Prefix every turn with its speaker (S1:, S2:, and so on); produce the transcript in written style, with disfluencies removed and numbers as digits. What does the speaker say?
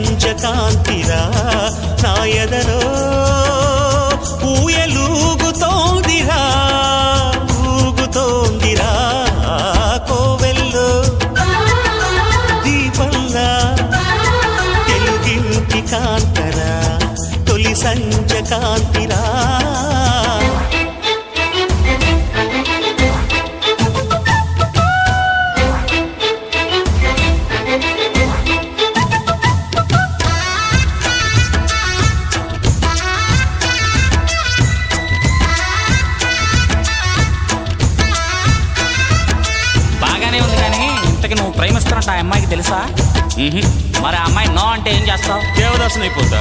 S1: సంజ కాంతిరా నా ఎదలో ఊయలూగుతోందిరా ఊగుతోందిరా కోవెల్లో దీపంలా తెలుగింటి కాంతరా తొలి సంజ కాంతిరా
S2: నువ్వు ప్రేమిస్తున్నట్టు ఆ అమ్మాయికి తెలుసా? మరి ఆ అమ్మాయి నో అంటే ఏం చేస్తావు?
S3: దేవదాసుని అయిపోతా.